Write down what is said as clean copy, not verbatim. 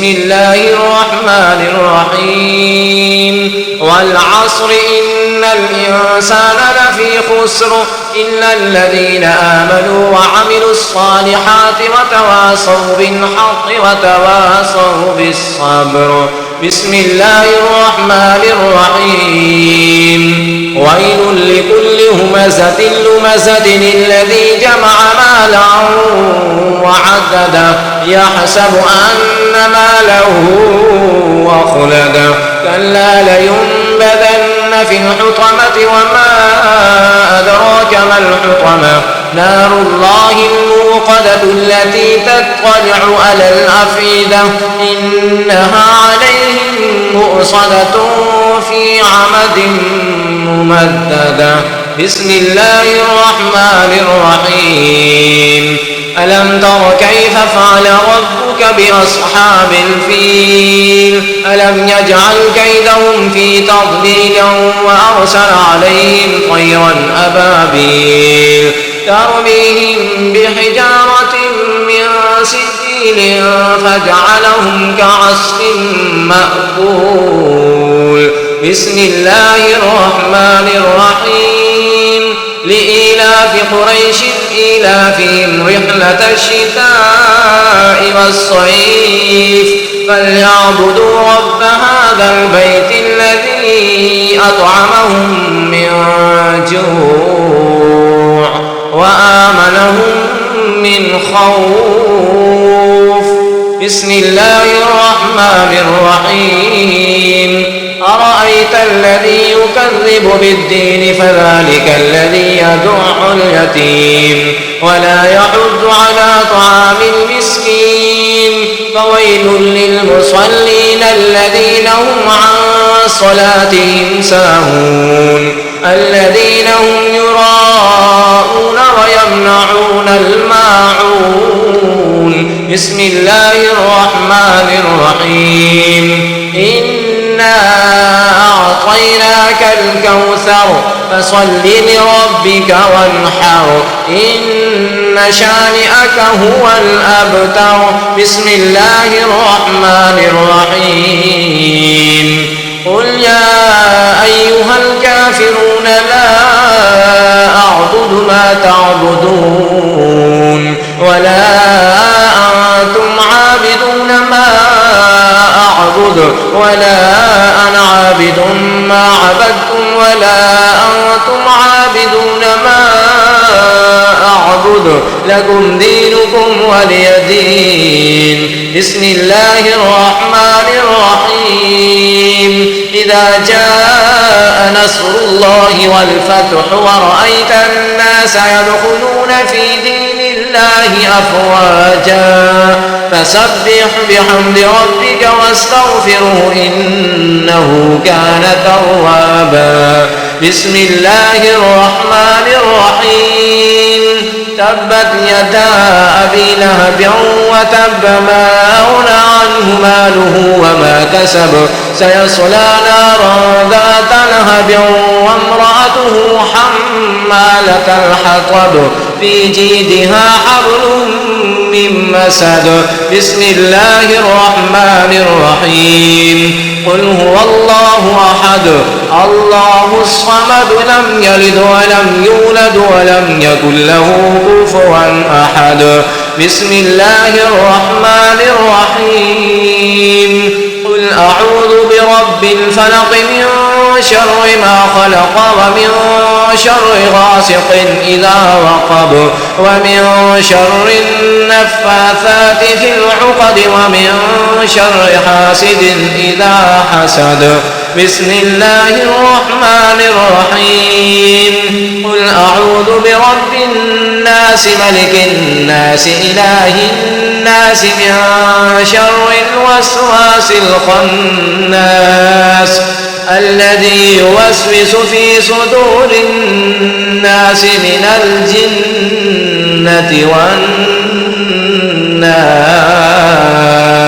بسم الله الرحمن الرحيم والعصر إن الإنسان لفي خسر إلا الذين آمنوا وعملوا الصالحات وتواصوا بالحق وتواصوا بالصبر بسم الله الرحمن الرحيم ويل لكل همزة لمزة الذي جمع مالا وعدده يحسب أن ماله أخلده كلا لينبذن في الحطمة وما أدراك ما الحطمة نار الله الموقدة التي تطلع على الأفئدة إنها عليهم مؤصدة في عمد ممددة بسم الله الرحمن الرحيم ألم تر كيف فعل ربك بأصحاب الفيل ألم يجعل كيدهم في تضليل وأرسل عليهم طيرا أبابيل ترميهم بحجارة من سجيل فجعلهم كعصف مأكول بسم الله الرحمن الرحيم لإيلاف قريش إيلافهم رحلة الشتاء والصيف فليعبدوا رب هذا البيت الذي أطعمهم من جوع وآمنهم من خوف بسم الله الرحمن الرحيم أرأيت الذي يكذب بالدين فذلك الذي يدع اليتيم ولا يحض على طعام المسكين فويل للمصلين الذين هم عن صلاتهم ساهون الذين هم يراءون ويمنعون الماعون بسم الله الرحمن الرحيم إنا أعطيناك الكوثر فصل لربك وانحر إن شانئك هو الأبتر بسم الله الرحمن الرحيم قل يا أيها الكافرون لا أعبد ما تعبدون ولا أنتم عابدون ما أعبد ولا أنا عابد ما عبدتم ولا أنتم عابدون ما أعبد لكم دينكم ولي دين بسم الله الرحمن الرحيم إذا جاء نصر الله والفتح ورأيت الناس يدخلون في دين الله أفواجا فسبح بحمد ربك واستغفره إنه كان توابا بسم الله الرحمن الرحيم تبت يدا أبي لهب وتب ما أغنى عنه ماله وما كسب سيصلى نارا ذات لهب وامرأته حمالة الحطب في جيدها حبل من مسد بسم الله الرحمن الرحيم قل هو الله أحد الله الصمد لم يلد ولم يولد ولم يكن له كفوا أحد بسم الله الرحمن الرحيم قل أعوذ برب الفلق من شر ما خلق ومن شر غاسق إذا وقب ومن شر النفاثات في العقد ومن شر حاسد إذا حسد بسم الله الرحمن الرحيم قل أعوذ برب الناس ملك الناس إله الناس من شر الوسواس الخناس الذي يوسوس في صدور الناس من الجنة والناس